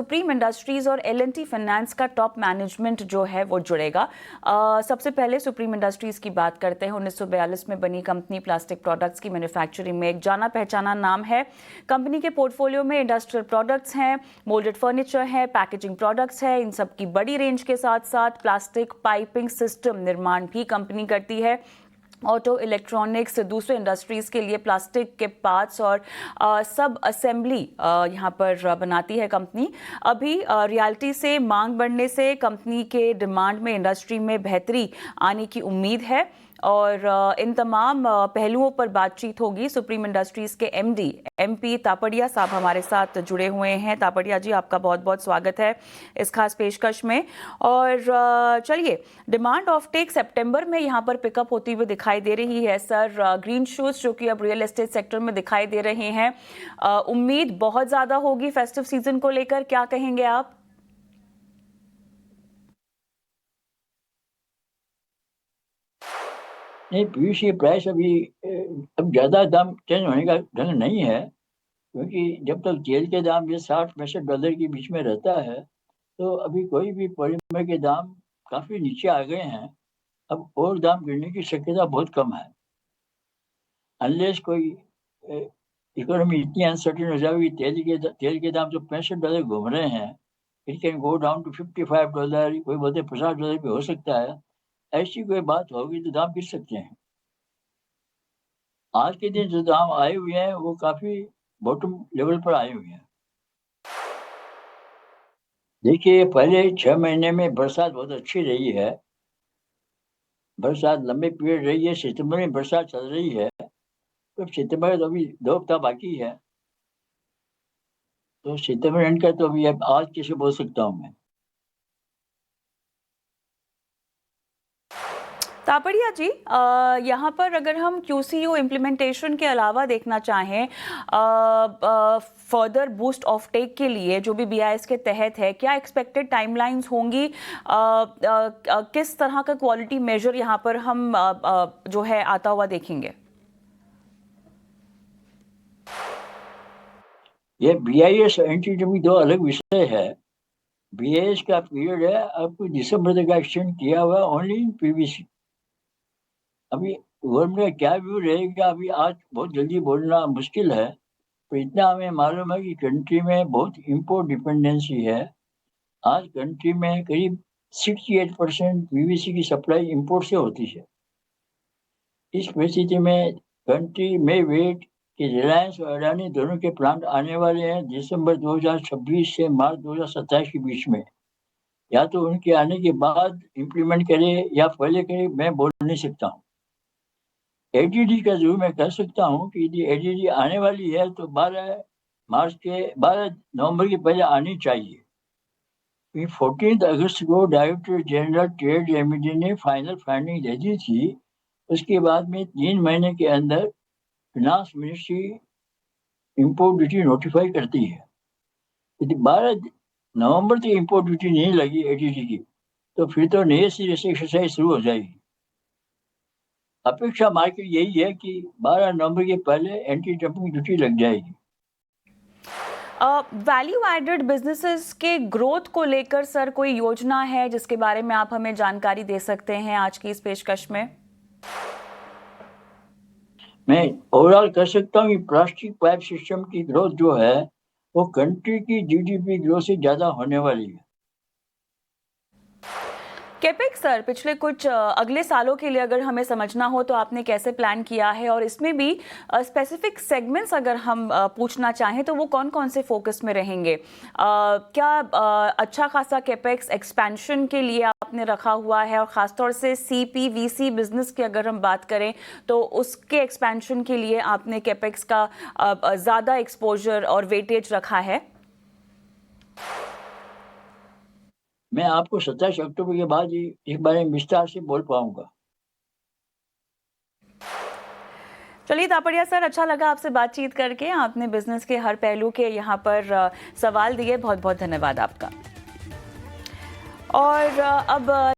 Supreme industries और L&T finance का top management जो है वो जुड़ेगा। सबसे पहले सुप्रीम इंडस्ट्रीज की बात करते हैं। 1942 में बनी कंपनी, प्लास्टिक प्रोडक्ट्स की मैन्युफैक्चरिंग में एक जाना पहचाना नाम है। कंपनी के पोर्टफोलियो में इंडस्ट्रियल प्रोडक्ट्स हैं, मोल्डेड फर्नीचर है, पैकेजिंग प्रोडक्ट्स है। इन सब की बड़ी रेंज के साथ साथ प्लास्टिक पाइपिंग सिस्टम निर्माण भी कंपनी करती है। ऑटो, इलेक्ट्रॉनिक्स, दूसरे इंडस्ट्रीज़ के लिए प्लास्टिक के पार्ट्स और सब असेंबली यहाँ पर बनाती है कंपनी। अभी रियल्टी से मांग बढ़ने से कंपनी के डिमांड में, इंडस्ट्री में बेहतरी आने की उम्मीद है और इन तमाम पहलुओं पर बातचीत होगी। सुप्रीम इंडस्ट्रीज़ के MD MP तापड़िया साहब हमारे साथ जुड़े हुए हैं। तापड़िया जी, आपका बहुत बहुत स्वागत है इस खास पेशकश में। और चलिए, डिमांड ऑफ टेक सितंबर में यहाँ पर पिकअप होती हुई दिखाई दे रही है। सर, ग्रीन शूज जो कि अब रियल एस्टेट सेक्टर में दिखाई दे रहे हैं, उम्मीद बहुत ज़्यादा होगी फेस्टिव सीजन को लेकर, क्या कहेंगे आप? नहीं, पीवीसी प्राइस अभी अब ज़्यादा दाम चेंज होने का ढंग नहीं है, क्योंकि जब तक तेल के दाम ये $60-65 के बीच में रहता है, तो अभी कोई भी पॉलीमर के दाम काफ़ी नीचे आ गए हैं। अब और दाम गिरने की शक्यता बहुत कम है, अनलेस कोई इकोनॉमी इतनी अनसर्टेन हो जाएगी। तेल के दाम तो $65 घूम रहे हैं, it can go down to $55, कोई बोलते $50 भी हो सकता है। ऐसी कोई बात होगी तो दाम गिर सकते हैं। आज के दिन जो दाम आए हुए हैं वो काफी बॉटम लेवल पर आए हुए हैं। देखिए, पहले 6 महीने में बरसात बहुत अच्छी रही है, बरसात लंबे पीरियड रही है। सितंबर में बरसात चल रही है, तो सितंबर तो अभी 2 हफ्ता बाकी है, तो सितंबर एंड का तो अभी अब आज कैसे बोल सकता हूँ मैं। तापड़िया जी, यहाँ पर अगर हम QCO इम्प्लीमेंटेशन के अलावा देखना चाहें, फर्दर बूस्ट ऑफ टेक के लिए जो भी BIS के तहत है, क्या एक्सपेक्टेड टाइमलाइंस होंगी? किस तरह का क्वालिटी मेजर यहाँ पर हम जो है आता हुआ देखेंगे? ये BIS एंटी दो अलग विषय है। BIS का पीरियड है आपको दिसंबर तक का एक्सटेंड किया हुआ ओनली इन PVC। अभी गवर्नमेंट का क्या व्यू रहेगा, अभी आज बहुत जल्दी बोलना मुश्किल है, तो इतना हमें मालूम है कि कंट्री में बहुत इम्पोर्ट डिपेंडेंसी है। आज कंट्री में करीब 68% PVC की सप्लाई इंपोर्ट से होती है। इस परिस्थिति में कंट्री में वेट कि रिलायंस और अडानी दोनों के प्लांट आने वाले हैं दिसंबर 2026 से मार्च 2027 के बीच में। या तो उनके आने के बाद इम्प्लीमेंट करे या पहले करे, मैं बोल नहीं सकता हूँ। ADD का जरूर मैं कह सकता हूँ कि यदि ADD आने वाली है तो 12 नवंबर के पहले आनी चाहिए। 14 अगस्त को डायरेक्टर जनरल ट्रेड रेमेडी ने फाइनल फाइंडिंग दे दी थी। उसके बाद में 3 महीने के अंदर finance ministry import duty notify करती है। यदि 12 नवंबर तक इंपोर्ट ड्यूटी नहीं लगी ADD की, तो फिर तो नए सिरे से एक्सरसाइज शुरू हो जाएगी। अपेक्षा मार्केट यही है कि 12 नवंबर के पहले एंटी डंपिंग ड्यूटी लग जाएगी। वैल्यू एडेड बिजनेसेस के ग्रोथ को लेकर सर कोई योजना है जिसके बारे में आप हमें जानकारी दे सकते हैं आज की इस पेशकश में? मैं ओवरऑल कह सकता हूँ कि प्लास्टिक पाइप सिस्टम की ग्रोथ जो है वो कंट्री की GDP ग्रोथ से ज्यादा होने वाली है। कैपेक्स सर, पिछले कुछ अगले सालों के लिए अगर हमें समझना हो तो आपने कैसे प्लान किया है, और इसमें भी स्पेसिफिक सेगमेंट्स अगर हम पूछना चाहें तो वो कौन कौन से फोकस में रहेंगे? क्या अच्छा खासा कैपेक्स एक्सपेंशन के लिए आपने रखा हुआ है, और ख़ासतौर से CPVC बिजनेस की अगर हम बात करें तो उसके एक्सपेंशन के लिए आपने कैपेक्स का ज़्यादा एक्सपोजर और वेटेज रखा है? मैं आपको 27 अक्टूबर के बाद ही इस बारे में विस्तार से बोल पाऊंगा। चलिए तापड़िया सर, अच्छा लगा आपसे बातचीत करके। आपने बिजनेस के हर पहलू के यहाँ पर सवाल दिए, बहुत बहुत धन्यवाद आपका। और अब